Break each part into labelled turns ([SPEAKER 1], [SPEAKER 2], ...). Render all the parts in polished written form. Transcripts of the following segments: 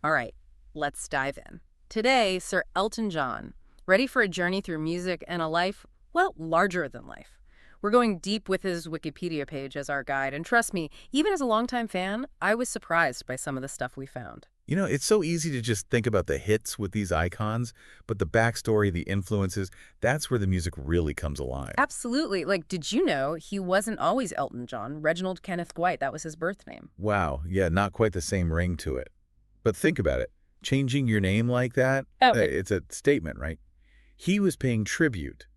[SPEAKER 1] All right, let's dive in. Today, Sir Elton John, ready for a journey through music and a life, well, larger than life. We're going deep with his Wikipedia page as our guide, and trust me, even as a longtime fan, I was surprised by some of the stuff we found.
[SPEAKER 2] It's so easy to just think about the hits with these icons, but the backstory, the influences, that's where the music really comes alive.
[SPEAKER 1] Absolutely. Like, did you know he wasn't always Elton John? Reginald Kenneth Dwight, that was his birth name.
[SPEAKER 2] Wow, yeah, not quite the same ring to it. But think about it. Changing your name like that,
[SPEAKER 1] Oh,
[SPEAKER 2] it's a statement, right? He was paying tribute.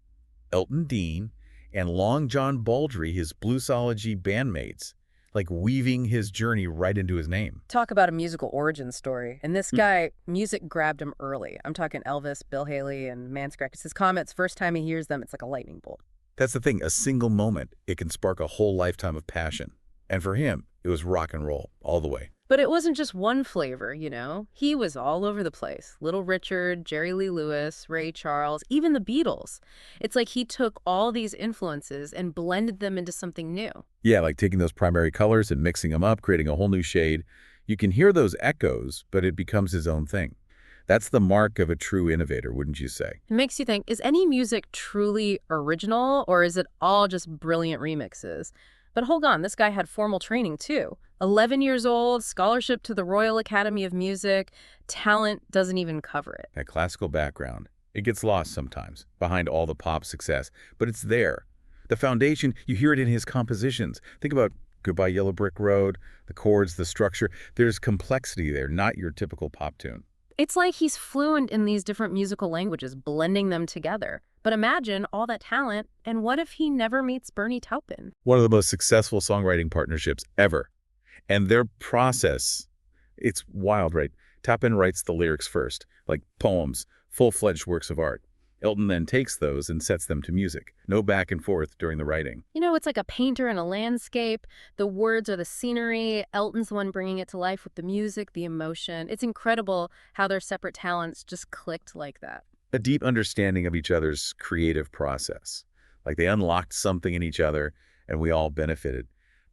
[SPEAKER 2] Elton Dean and Long John Baldry, his bluesology bandmates, like weaving his journey right into his name.
[SPEAKER 1] talk about a musical origin story. And this guy, music grabbed him early. I'm talking Elvis, Bill Haley, and Manscrackers. His comments, first time he hears them, it's like a lightning bolt.
[SPEAKER 2] That's the thing, a single moment, it can spark a whole lifetime of passion. And for him, it was rock and roll all the way.
[SPEAKER 1] But it wasn't just one flavor, you know? He was all over the place. Little Richard, Jerry Lee Lewis, Ray Charles, even the Beatles. It's like he took all these influences and blended them into something new.
[SPEAKER 2] Yeah, like taking those primary colors and mixing them up, creating a whole new shade. You can hear those echoes, but it becomes his own thing. That's the mark of a true innovator, wouldn't you say?
[SPEAKER 1] It makes you think, is any music truly original, or is it all just brilliant remixes? But hold on, this guy had formal training too. 11 years old, scholarship to the Royal Academy of Music. Talent doesn't even cover it.
[SPEAKER 2] That classical background, it gets lost sometimes behind all the pop success, but it's there. The foundation, you hear it in his compositions. Think about Goodbye Yellow Brick Road, the chords, the structure. There's complexity there, not your typical pop tune.
[SPEAKER 1] It's like he's fluent in these different musical languages, blending them together. But imagine all that talent, and what if he never meets Bernie Taupin?
[SPEAKER 2] One of the most successful songwriting partnerships ever. And their process, it's wild, right? Tappan writes the lyrics first, like poems, full-fledged works of art. Elton then takes those and sets them to music. No back and forth during the writing.
[SPEAKER 1] You know, it's like a painter in a landscape. The words are the scenery. Elton's the one bringing it to life with the music, the emotion. It's incredible how their separate talents just clicked like that.
[SPEAKER 2] A deep understanding of each other's creative process. Like they unlocked something in each other and we all benefited.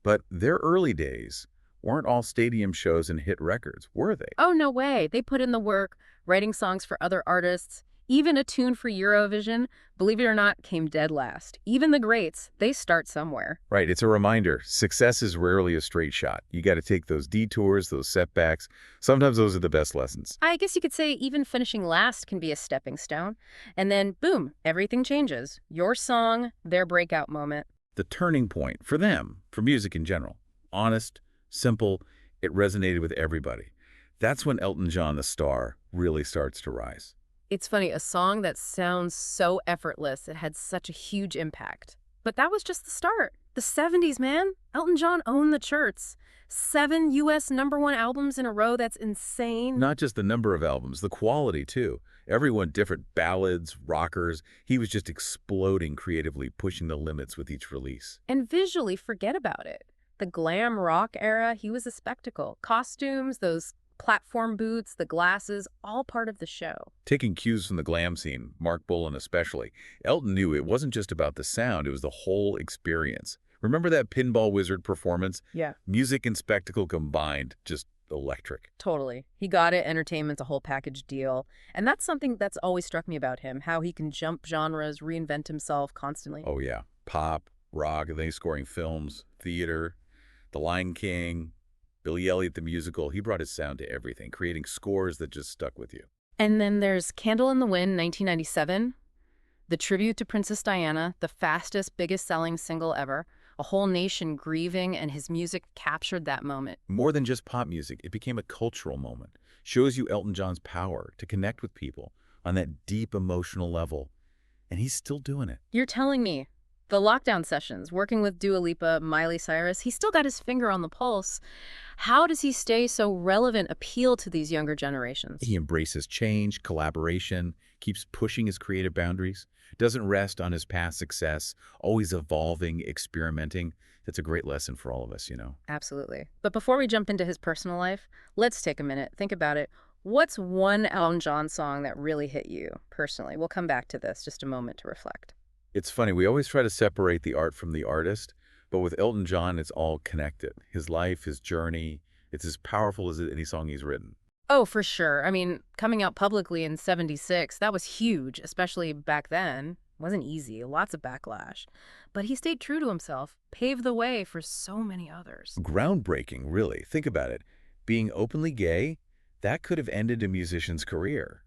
[SPEAKER 2] But their early days weren't all stadium shows and hit records, were they?
[SPEAKER 1] Oh, no way. They put in the work, writing songs for other artists. Even a tune for Eurovision, believe it or not, came dead last. Even the greats, they start somewhere.
[SPEAKER 2] Right, it's a reminder. Success is rarely a straight shot. You got to take those detours, those setbacks. Sometimes those are the best lessons.
[SPEAKER 1] I guess you could say even finishing last can be a stepping stone. And then, boom, everything changes. Your song, their breakout moment.
[SPEAKER 2] The turning point for them, for music in general. Honest, simple, it resonated with everybody. That's when Elton John, the star, really starts to rise.
[SPEAKER 1] It's funny, a song that sounds so effortless, it had such a huge impact. But that was just the start. The 70s, man. Elton John owned the charts. 7 U.S. #1 albums in a row, that's insane.
[SPEAKER 2] Not just the number of albums, the quality too. Everyone different, ballads, rockers. He was just exploding creatively, pushing the limits with each release.
[SPEAKER 1] And visually, forget about it. The glam rock era, he was a spectacle. Costumes, those platform boots, the glasses, all part of the show.
[SPEAKER 2] Taking cues from the glam scene, Mark Bolan especially, Elton knew it wasn't just about the sound, it was the whole experience. Remember that Pinball Wizard performance?
[SPEAKER 1] Yeah.
[SPEAKER 2] Music and spectacle combined, just electric.
[SPEAKER 1] Totally. He got it. Entertainment's a whole package deal. And that's something that's always struck me about him, how he can jump genres, reinvent himself constantly.
[SPEAKER 2] Oh yeah, pop, rock, and then he's scoring films, theater, The Lion King, Billy Elliot the musical. He brought his sound to everything, creating scores that just stuck with you.
[SPEAKER 1] And then there's Candle in the Wind, 1997, the tribute to Princess Diana, the fastest, biggest selling single ever. A whole nation grieving, and his music captured that moment.
[SPEAKER 2] More than just pop music, it became a cultural moment. Shows you Elton John's power to connect with people on that deep emotional level. And he's still doing it.
[SPEAKER 1] You're telling me the lockdown sessions, working with Dua Lipa, Miley Cyrus, he still got his finger on the pulse. How does he stay so relevant, appeal to these younger generations?
[SPEAKER 2] He embraces change, collaboration, keeps pushing his creative boundaries, doesn't rest on his past success, always evolving, experimenting. That's a great lesson for all of us, you know.
[SPEAKER 1] Absolutely. But before we jump into his personal life, let's take a minute, think about it. What's one Elton John song that really hit you personally? We'll come back to this, just a moment to reflect.
[SPEAKER 2] It's funny, we always try to separate the art from the artist, but with Elton John, it's all connected. His life, his journey, it's as powerful as any song he's written.
[SPEAKER 1] Oh, for sure. I mean, coming out publicly in 76, that was huge, especially back then. Wasn't easy, lots of backlash. But he stayed true to himself, paved the way for so many others.
[SPEAKER 2] Groundbreaking, really. Think about it. Being openly gay, that could have ended a musician's career.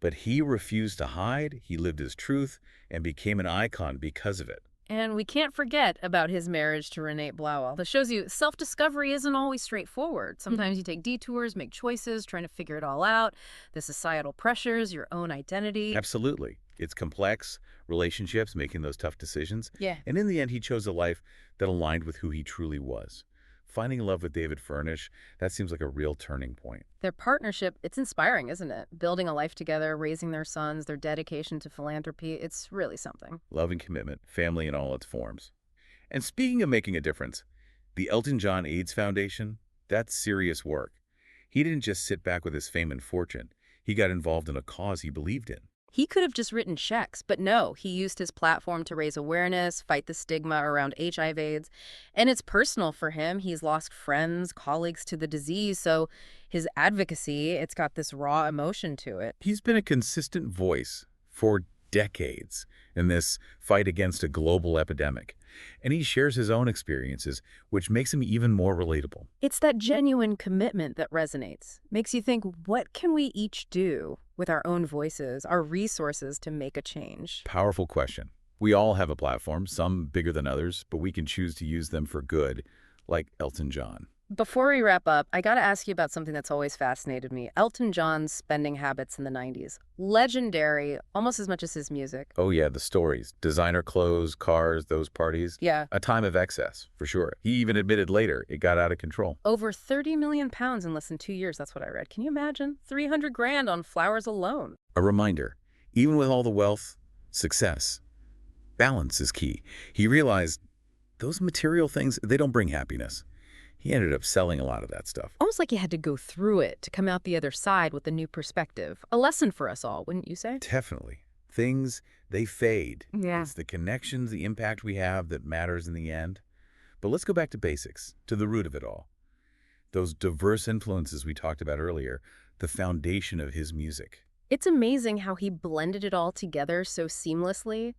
[SPEAKER 2] But he refused to hide, he lived his truth, and became an icon because of it.
[SPEAKER 1] And we can't forget about his marriage to Renee Blauwell. That shows you self-discovery isn't always straightforward. Sometimes you take detours, make choices, trying to figure it all out, the societal pressures, your own identity.
[SPEAKER 2] Absolutely. It's complex, relationships, making those tough decisions.
[SPEAKER 1] Yeah.
[SPEAKER 2] And in the end, he chose a life that aligned with who he truly was. Finding love with David Furnish, that seems like a real turning point.
[SPEAKER 1] Their partnership, it's inspiring, isn't it? Building a life together, raising their sons, their dedication to philanthropy, it's really something.
[SPEAKER 2] Love and commitment, family in all its forms. And speaking of making a difference, the Elton John AIDS Foundation, that's serious work. He didn't just sit back with his fame and fortune. He got involved in a cause he believed in.
[SPEAKER 1] He could have just written checks, but no, he used his platform to raise awareness, fight the stigma around HIV/AIDS. And it's personal for him. He's lost friends, colleagues to the disease, so his advocacy, it's got this raw emotion to it.
[SPEAKER 2] He's been a consistent voice for decades in this fight against a global epidemic. And he shares his own experiences, which makes him even more relatable.
[SPEAKER 1] It's that genuine commitment that resonates. Makes you think, what can we each do with our own voices, our resources to make a change?
[SPEAKER 2] Powerful question. We all have a platform, some bigger than others, but we can choose to use them for good, like Elton John.
[SPEAKER 1] Before we wrap up, I got to ask you about something that's always fascinated me. Elton John's spending habits in the 90s. Legendary, almost as much as his music.
[SPEAKER 2] Oh yeah, the stories. Designer clothes, cars, those parties.
[SPEAKER 1] Yeah.
[SPEAKER 2] A time of excess, for sure. He even admitted later it got out of control.
[SPEAKER 1] Over 30 million pounds in less than 2 years, that's what I read. Can you imagine? 300 grand on flowers alone.
[SPEAKER 2] A reminder, even with all the wealth, success, balance is key. He realized those material things, they don't bring happiness. He ended up selling a lot of that stuff.
[SPEAKER 1] Almost like you had to go through it to come out the other side with a new perspective. A lesson for us all, wouldn't you say?
[SPEAKER 2] Definitely. Things, they fade.
[SPEAKER 1] Yeah.
[SPEAKER 2] It's the connections, the impact we have that matters in the end. But let's go back to basics, to the root of it all. Those diverse influences we talked about earlier, the foundation of his music.
[SPEAKER 1] It's amazing how he blended it all together so seamlessly.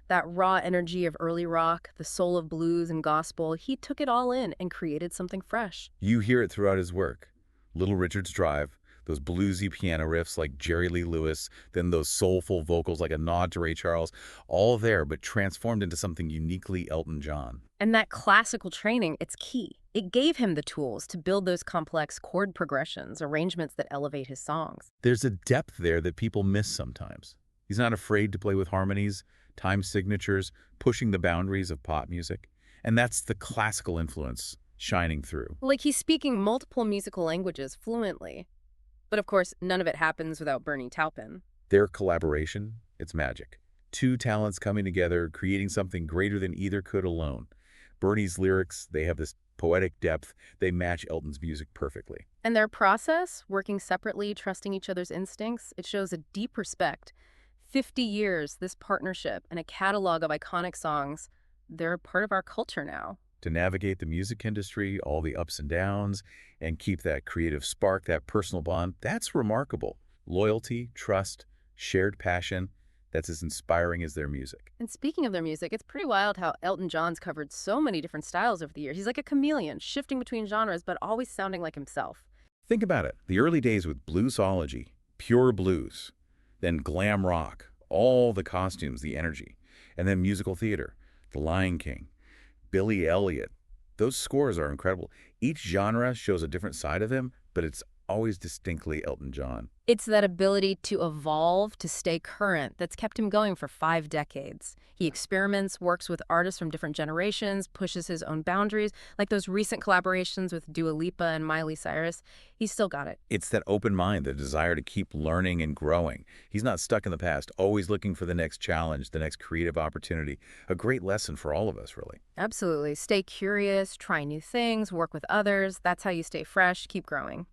[SPEAKER 1] That raw energy of early rock, the soul of blues and gospel, he took it all in and created something fresh.
[SPEAKER 2] You hear it throughout his work. Little Richard's Drive, those bluesy piano riffs like Jerry Lee Lewis, then those soulful vocals like a nod to Ray Charles, all there but transformed into something uniquely Elton John.
[SPEAKER 1] And that classical training, it's key. It gave him the tools to build those complex chord progressions, arrangements that elevate his songs.
[SPEAKER 2] There's a depth there that people miss sometimes. He's not afraid to play with harmonies, time signatures, pushing the boundaries of pop music. And that's the classical influence shining through.
[SPEAKER 1] Like he's speaking multiple musical languages fluently. But of course, none of it happens without Bernie Taupin.
[SPEAKER 2] Their collaboration, it's magic. Two talents coming together, creating something greater than either could alone. Bernie's lyrics, they have this poetic depth. They match Elton's music perfectly.
[SPEAKER 1] And their process, working separately, trusting each other's instincts, it shows a deep respect. 50 years, this partnership, and a catalog of iconic songs, they're part of our culture now.
[SPEAKER 2] To navigate the music industry, all the ups and downs, and keep that creative spark, that personal bond, that's remarkable. Loyalty, trust, shared passion, that's as inspiring as their music.
[SPEAKER 1] And speaking of their music, it's pretty wild how Elton John's covered so many different styles over the years. He's like a chameleon, shifting between genres, but always sounding like himself.
[SPEAKER 2] Think about it. The early days with bluesology, pure blues, then glam rock, all the costumes, the energy, and then musical theater, The Lion King, Billy Elliot. Those scores are incredible. Each genre shows a different side of him, but it's always distinctly Elton John.
[SPEAKER 1] It's that ability to evolve, to stay current, that's kept him going for 5 decades. He experiments, works with artists from different generations, pushes his own boundaries, like those recent collaborations with Dua Lipa and Miley Cyrus. He's still got it.
[SPEAKER 2] It's that open mind, the desire to keep learning and growing. He's not stuck in the past, always looking for the next challenge, the next creative opportunity. A great lesson for all of us, really.
[SPEAKER 1] Absolutely. Stay curious, try new things, work with others. That's how you stay fresh, keep growing.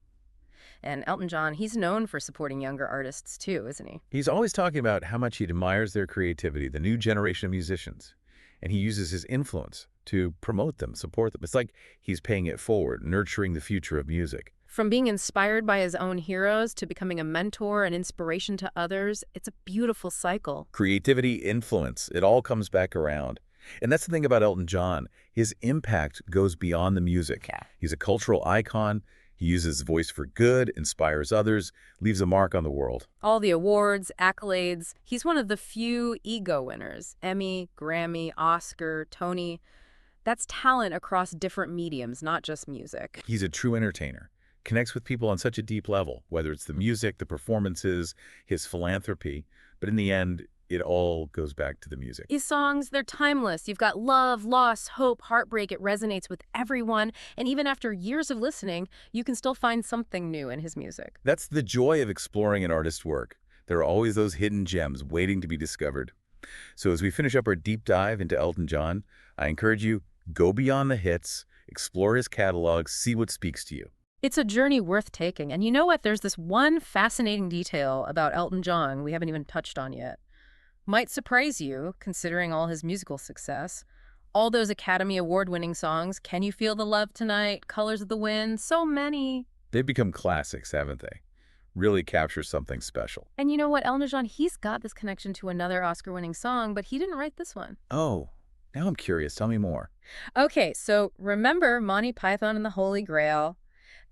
[SPEAKER 1] And Elton John, he's known for supporting younger artists too, isn't he?
[SPEAKER 2] He's always talking about how much he admires their creativity, the new generation of musicians. And he uses his influence to promote them, support them. It's like he's paying it forward, nurturing the future of music.
[SPEAKER 1] From being inspired by his own heroes to becoming a mentor and inspiration to others, it's a beautiful cycle.
[SPEAKER 2] Creativity, influence, it all comes back around. And that's the thing about Elton John. His impact goes beyond the music.
[SPEAKER 1] Yeah.
[SPEAKER 2] He's a cultural icon. He uses his voice for good, inspires others, leaves a mark on the world.
[SPEAKER 1] All the awards, accolades, he's one of the few ego winners. Emmy, Grammy, Oscar, Tony. That's talent across different mediums, not just music.
[SPEAKER 2] He's a true entertainer. Connects with people on such a deep level, whether it's the music, the performances, his philanthropy. But in the end, it all goes back to the music.
[SPEAKER 1] His songs, they're timeless. You've got love, loss, hope, heartbreak. It resonates with everyone. And even after years of listening, you can still find something new in his music.
[SPEAKER 2] That's the joy of exploring an artist's work. There are always those hidden gems waiting to be discovered. So as we finish up our deep dive into Elton John, I encourage you, go beyond the hits, explore his catalog, see what speaks to you.
[SPEAKER 1] It's a journey worth taking. And you know what? There's this one fascinating detail about Elton John we haven't even touched on yet. Might surprise you, considering all his musical success. All those Academy Award-winning songs, Can You Feel the Love Tonight, Colors of the Wind, so many.
[SPEAKER 2] They've become classics, haven't they? Really capture something special.
[SPEAKER 1] And you know what, Elton John, he's got this connection to another Oscar-winning song, but he didn't write this one.
[SPEAKER 2] Oh, now I'm curious. Tell me more.
[SPEAKER 1] Okay, so remember Monty Python and the Holy Grail,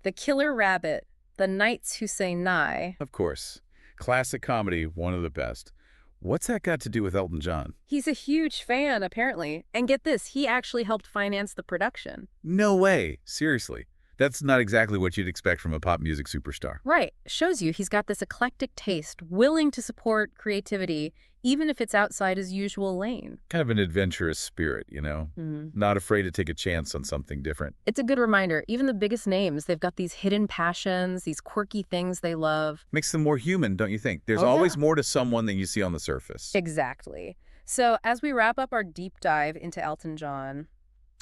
[SPEAKER 1] The Killer Rabbit, The Knights Who Say Nigh.
[SPEAKER 2] Of course. Classic comedy, one of the best. What's that got to do with Elton John?
[SPEAKER 1] He's a huge fan, apparently. And get this, he actually helped finance the production.
[SPEAKER 2] No way. Seriously. That's not exactly what you'd expect from a pop music superstar.
[SPEAKER 1] Right. Shows you he's got this eclectic taste, willing to support creativity, even if it's outside his usual lane.
[SPEAKER 2] Kind of an adventurous spirit, you know?
[SPEAKER 1] Mm-hmm.
[SPEAKER 2] Not afraid to take a chance on something different.
[SPEAKER 1] It's a good reminder. Even the biggest names, they've got these hidden passions, these quirky things they love.
[SPEAKER 2] Makes them more human, don't you think? There's
[SPEAKER 1] Oh,
[SPEAKER 2] always
[SPEAKER 1] yeah.
[SPEAKER 2] more to someone than you see on the surface.
[SPEAKER 1] Exactly. So as we wrap up our deep dive into Elton John,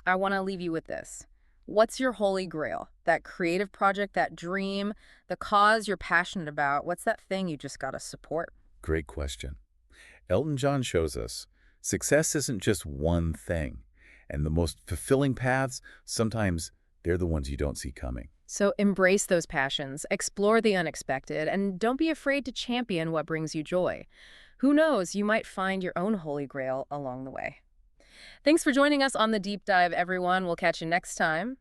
[SPEAKER 1] I want to leave you with this. What's your holy grail? That creative project, that dream, the cause you're passionate about? What's that thing you just got to support?
[SPEAKER 2] Great question. Elton John shows us success isn't just one thing. And the most fulfilling paths, sometimes they're the ones you don't see coming.
[SPEAKER 1] So embrace those passions, explore the unexpected, and don't be afraid to champion what brings you joy. Who knows, you might find your own holy grail along the way. Thanks for joining us on the deep dive, everyone. We'll catch you next time.